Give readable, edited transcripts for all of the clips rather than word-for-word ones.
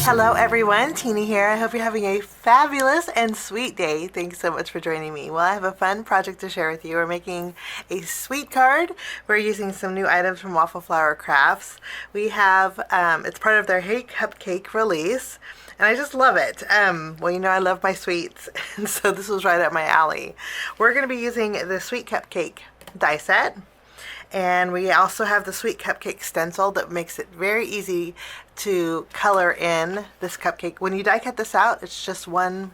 Hello everyone, Tina here. I hope you're having a fabulous and sweet day. Thanks so much for joining me. Well, I have a fun project to share with you. We're making a sweet card. We're using some new items from Waffle Flower Crafts. We have, it's part of their Hey Cupcake Release, and I just love it. Well, you know I love my sweets, and so this was right up my alley. We're going to be using the Sweet Cupcake Die Set. And we also have the Sweet Cupcake Stencil that makes it very easy to color in this cupcake. When you die cut this out, it's just one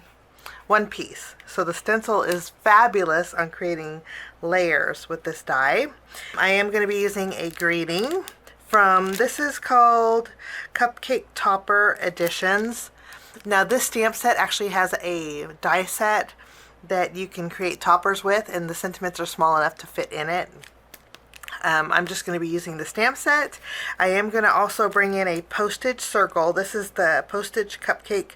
piece. So the stencil is fabulous on creating layers with this die. I am going to be using a greeting from, this is called Cupcake Topper Editions. Now this stamp set actually has a die set that you can create toppers with, and the sentiments are small enough to fit in it. I'm just going to be using the stamp set. I am going to also bring in a postage circle. This is the Postage Cupcake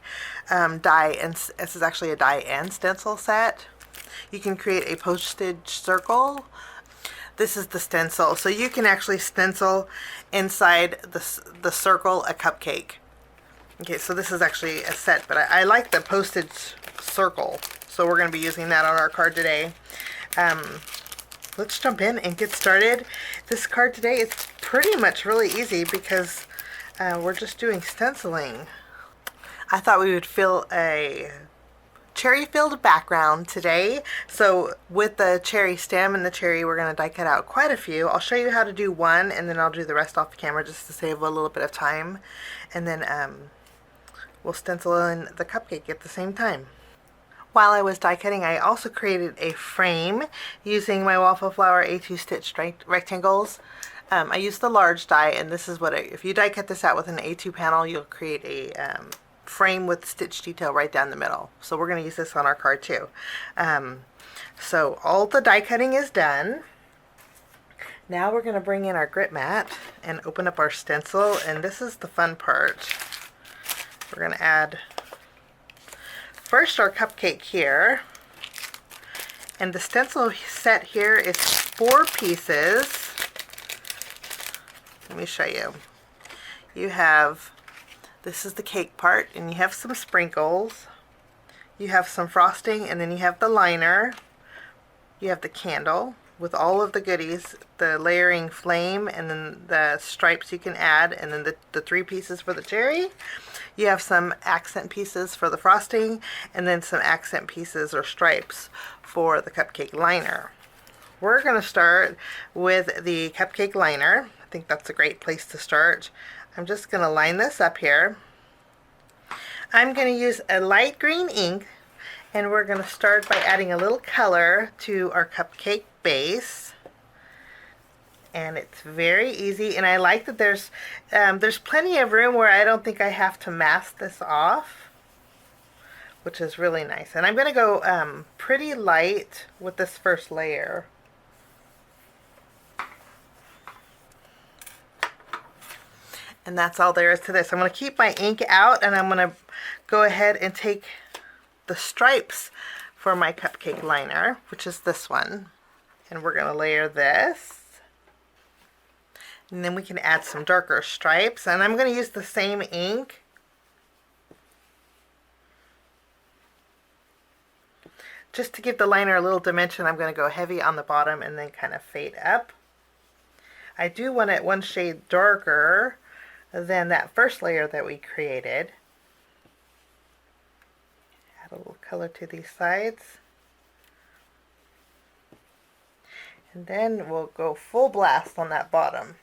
die, and this is actually a die and stencil set. You can create a postage circle. This is the stencil, so you can actually stencil inside the circle a cupcake. Okay, so this is actually a set, but I like the postage circle, so we're going to be using that on our card today. Let's jump in and get started. This card today is pretty much really easy because we're just doing stenciling. I thought we would fill a cherry-filled background today. So with the cherry stem and the cherry, we're going to die cut out quite a few. I'll show you how to do one, and then I'll do the rest off the camera just to save a little bit of time. And then we'll stencil in the cupcake at the same time. While I was die cutting, I also created a frame using my Waffle Flower A2 stitch rectangles. I used the large die, and this is what if you die cut this out with an A2 panel, you'll create a frame with stitch detail right down the middle. So we're going to use this on our card too. So all the die cutting is done. Now we're going to bring in our grit mat and open up our stencil, and this is the fun part. We're going to add first our cupcake here, and the stencil set here is 4 pieces. Let me show you. You have, this is the cake part, and you have some sprinkles, you have some frosting, and then you have the liner, you have the candle with all of the goodies, the layering flame, and then the stripes you can add, and then the 3 pieces for the cherry. You have some accent pieces for the frosting, and then some accent pieces or stripes for the cupcake liner. We're going to start with the cupcake liner. I think that's a great place to start. I'm just going to line this up here. I'm going to use a light green ink, and we're going to start by adding a little color to our cupcake base. And it's very easy, and I like that there's plenty of room where I don't think I have to mask this off, which is really nice. And I'm going to go pretty light with this first layer. And that's all there is to this. I'm going to keep my ink out, and I'm going to go ahead and take the stripes for my cupcake liner, which is this one, and we're going to layer this. And then we can add some darker stripes, and I'm going to use the same ink. Just to give the liner a little dimension, I'm going to go heavy on the bottom and then kind of fade up. I do want it one shade darker than that first layer that we created. Add a little color to these sides. And then we'll go full blast on that bottom.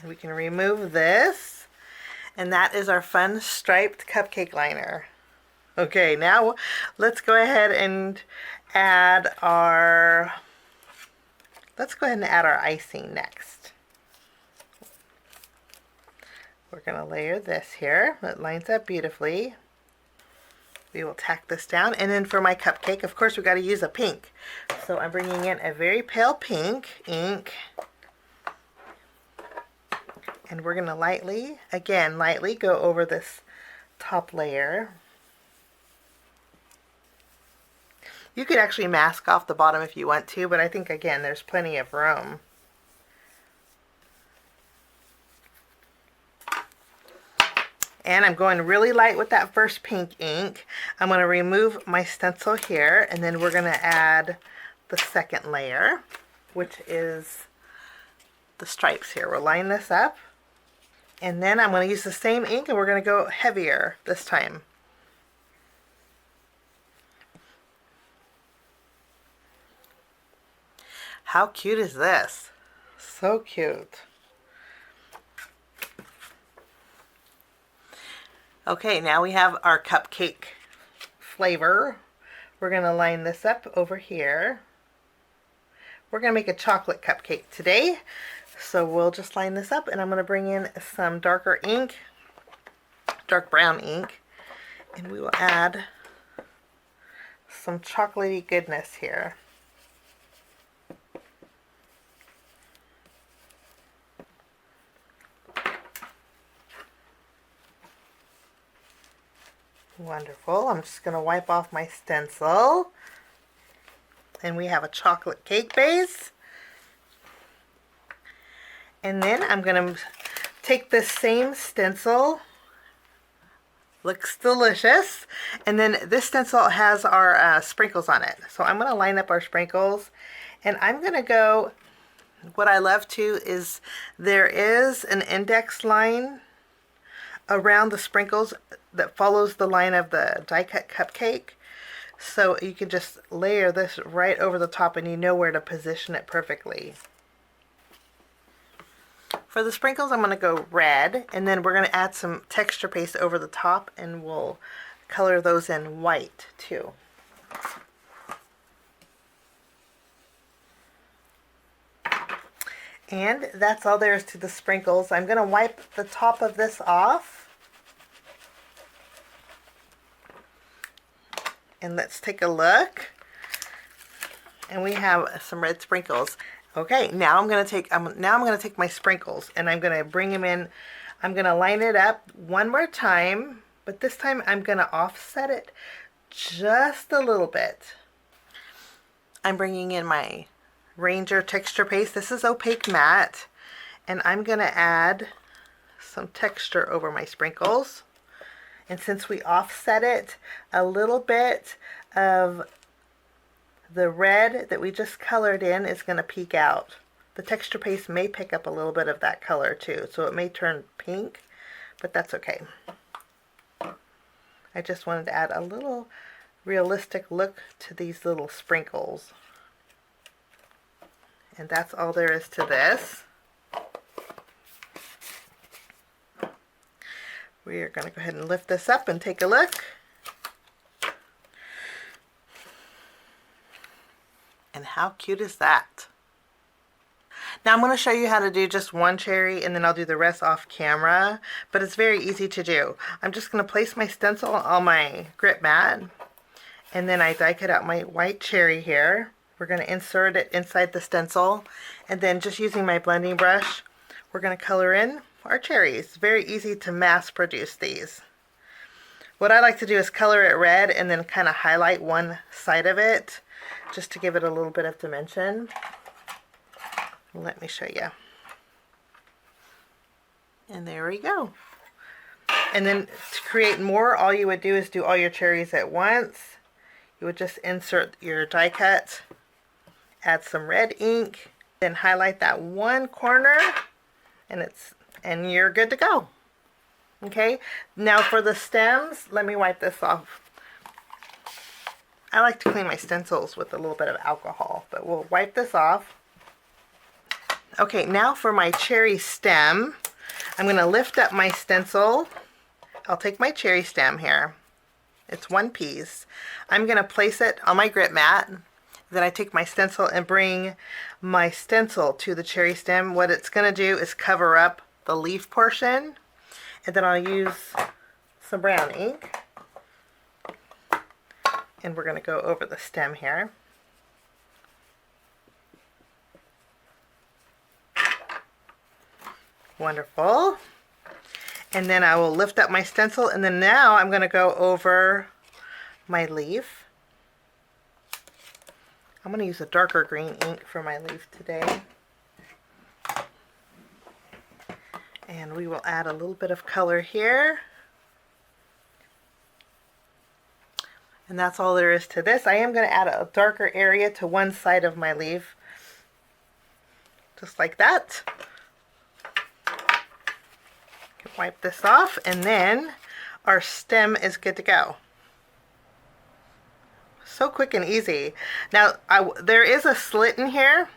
And we can remove this, and that is our fun striped cupcake liner. Okay, now let's go ahead and add our icing next. We're going to layer this here. It lines up beautifully. We will tack this down, and then for my cupcake, of course, we've got to use a pink. So I'm bringing in a very pale pink ink, and we're going to lightly go over this top layer. You could actually mask off the bottom if you want to, but I think, again, there's plenty of room. And I'm going really light with that first pink ink. I'm going to remove my stencil here, and then we're going to add the second layer, which is the stripes here. We'll line this up, and then I'm going to use the same ink, and we're going to go heavier this time. How cute is this? So cute. Okay, now we have our cupcake flavor. We're going to line this up over here. We're going to make a chocolate cupcake today. So we'll just line this up, and I'm going to bring in some darker ink, dark brown ink, and we will add some chocolatey goodness here. Wonderful. I'm just going to wipe off my stencil. And we have a chocolate cake base. And then I'm going to take this same stencil. Looks delicious. And then this stencil has our sprinkles on it. So I'm going to line up our sprinkles. And I'm going to go, what I love too is there is an index line around the sprinkles that follows the line of the die cut cupcake. So you can just layer this right over the top, and you know where to position it perfectly. For the sprinkles, I'm going to go red, and then we're going to add some texture paste over the top, and we'll color those in white too. And that's all there is to the sprinkles. I'm going to wipe the top of this off. And let's take a look. And we have some red sprinkles. Okay, now I'm going to take my sprinkles, and I'm going to bring them in. I'm going to line it up one more time, but this time I'm going to offset it just a little bit. I'm bringing in my Ranger texture paste. This is opaque matte, and I'm going to add some texture over my sprinkles. And since we offset it, a little bit of the red that we just colored in is going to peek out. The texture paste may pick up a little bit of that color too, so it may turn pink, but that's okay. I just wanted to add a little realistic look to these little sprinkles. And that's all there is to this. We are going to go ahead and lift this up and take a look. And how cute is that? Now I'm going to show you how to do just one cherry, and then I'll do the rest off camera, but it's very easy to do. I'm just going to place my stencil on my grip mat, and then I die cut out my white cherry here. We're going to insert it inside the stencil, and then just using my blending brush, we're going to color in our cherries. Very easy to mass produce these. What I like to do is color it red and then kind of highlight one side of it just to give it a little bit of dimension. Let me show you. And there we go. And then to create more, all you would do is do all your cherries at once. You would just insert your die cut, add some red ink, then highlight that one corner, and you're good to go. Okay, now for the stems, let me wipe this off. I like to clean my stencils with a little bit of alcohol, but we'll wipe this off. Okay, now for my cherry stem, I'm going to lift up my stencil. I'll take my cherry stem here. It's one piece. I'm going to place it on my grip mat. Then I take my stencil and bring my stencil to the cherry stem. What it's going to do is cover up the leaf portion, and then I'll use some brown ink, and we're going to go over the stem here. Wonderful. And then I will lift up my stencil, and then now I'm going to go over my leaf. I'm going to use a darker green ink for my leaf today. And we will add a little bit of color here. And that's all there is to this. I am going to add a darker area to one side of my leaf. Just like that. Wipe this off, and then our stem is good to go. So quick and easy. Now, there is a slit in here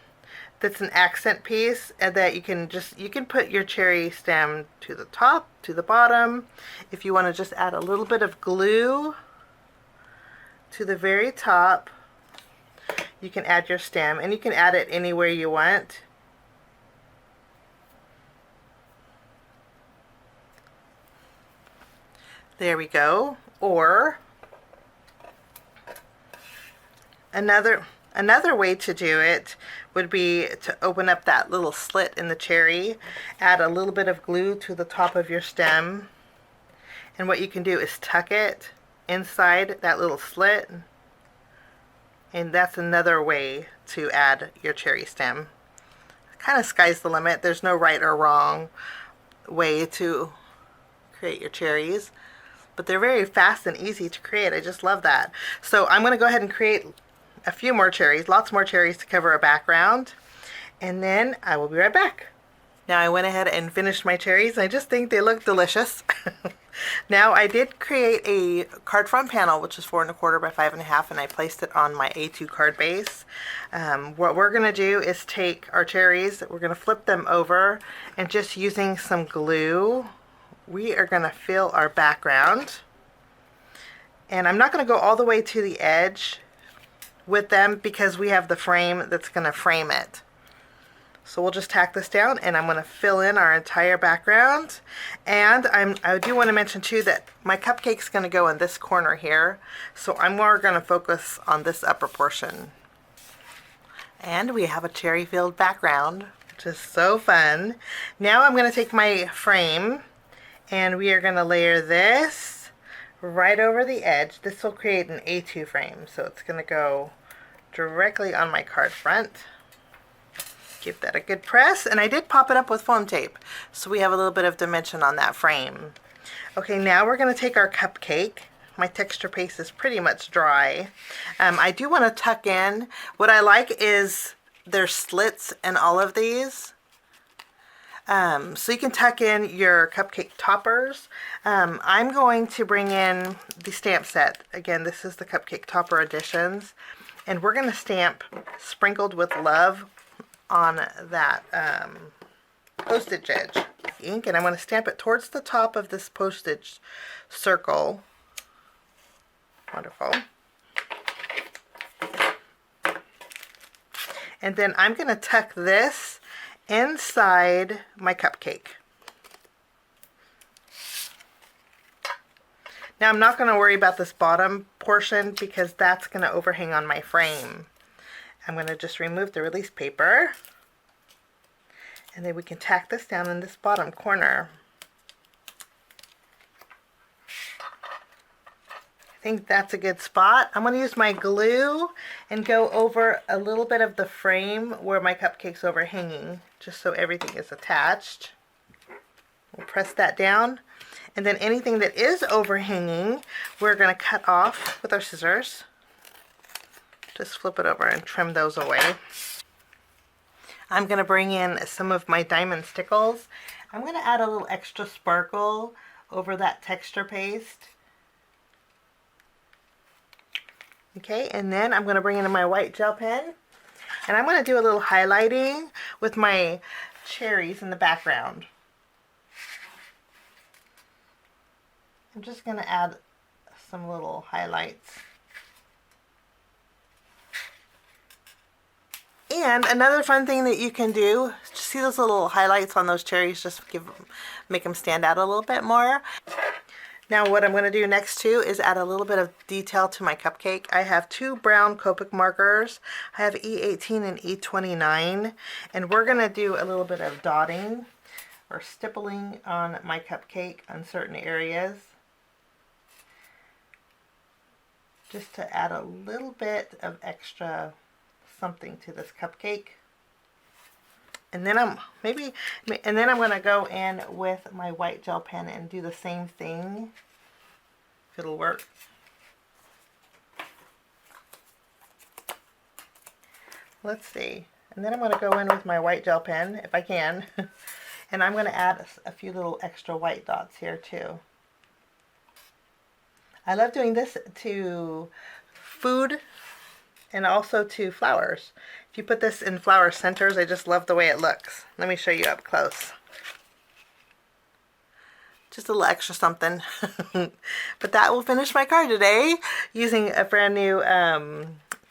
that's an accent piece, and that you can put your cherry stem to the top, to the bottom. If you want to just add a little bit of glue to the very top, you can add your stem, and you can add it anywhere you want. There we go. Or another way to do it would be to open up that little slit in the cherry, add a little bit of glue to the top of your stem, and what you can do is tuck it inside that little slit, and that's another way to add your cherry stem. Kind of sky's the limit. There's no right or wrong way to create your cherries, but they're very fast and easy to create. I just love that. So I'm going to go ahead and create a few more cherries, lots more cherries to cover a background, and then I will be right back. Now I went ahead and finished my cherries. I just think they look delicious. Now I did create a card front panel, which is 4 1/4 by 5 1/2, and I placed it on my A2 card base. What we're going to do is take our cherries, we're going to flip them over, and just using some glue, we are going to fill our background. And I'm not going to go all the way to the edge with them because we have the frame that's going to frame it. So we'll just tack this down, and I'm going to fill in our entire background. And I do want to mention too that my cupcake's going to go in this corner here, so I'm more going to focus on this upper portion. And we have a cherry filled background, which is so fun. Now I'm going to take my frame, and we are going to layer this right over the edge. This will create an A2 frame, so it's going to go directly on my card front. Give that a good press, and I did pop it up with foam tape, so we have a little bit of dimension on that frame. Okay, now we're going to take our cupcake. My texture paste is pretty much dry. I do want to tuck in. What I like is there's slits in all of these. So you can tuck in your cupcake toppers. I'm going to bring in the stamp set. Again, this is the Cupcake Topper Editions. And we're going to stamp Sprinkled with Love on that postage edge ink. And I'm going to stamp it towards the top of this postage circle. Wonderful. And then I'm going to tuck this inside my cupcake. Now I'm not going to worry about this bottom portion because that's going to overhang on my frame. I'm going to just remove the release paper, and then we can tack this down in this bottom corner. I think that's a good spot. I'm going to use my glue and go over a little bit of the frame where my cupcake's overhanging, just so everything is attached. We'll press that down, and then anything that is overhanging, we're going to cut off with our scissors. Just flip it over and trim those away. I'm going to bring in some of my diamond stickles. I'm going to add a little extra sparkle over that texture paste. Okay, and then I'm going to bring in my white gel pen, and I'm going to do a little highlighting with my cherries in the background. I'm just going to add some little highlights. And another fun thing that you can do, see those little highlights on those cherries, just make them stand out a little bit more. Now what I'm going to do next too is add a little bit of detail to my cupcake. I have 2 brown Copic markers. I have E18 and E29, and we're going to do a little bit of dotting or stippling on my cupcake on certain areas, just to add a little bit of extra something to this cupcake. And then I'm going to go in with my white gel pen and do the same thing, if it'll work. let's see. And then I'm going to go in with my white gel pen, if I can. And I'm going to add a few little extra white dots here too. I love doing this to food and also to flowers. If you put this in flower centers, I just love the way it looks. Let me show you up close. Just a little extra something. But that will finish my card today using a brand new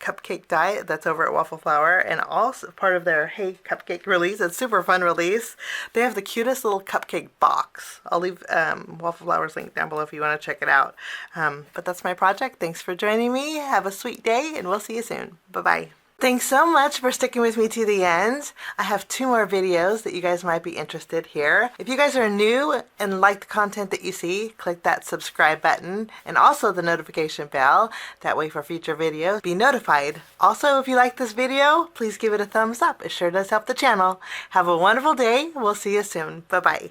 cupcake die that's over at Waffle Flower, and also part of their Hey Cupcake Release. It's super fun release. They have the cutest little cupcake box. I'll leave Waffle Flower's link down below if you want to check it out. But that's my project. Thanks for joining me. Have a sweet day, and we'll see you soon. Bye-bye. Thanks so much for sticking with me to the end. I have 2 more videos that you guys might be interested here. If you guys are new and like the content that you see, click that subscribe button and also the notification bell. That way for future videos, be notified. Also, if you like this video, please give it a thumbs up. It sure does help the channel. Have a wonderful day. We'll see you soon. Bye-bye.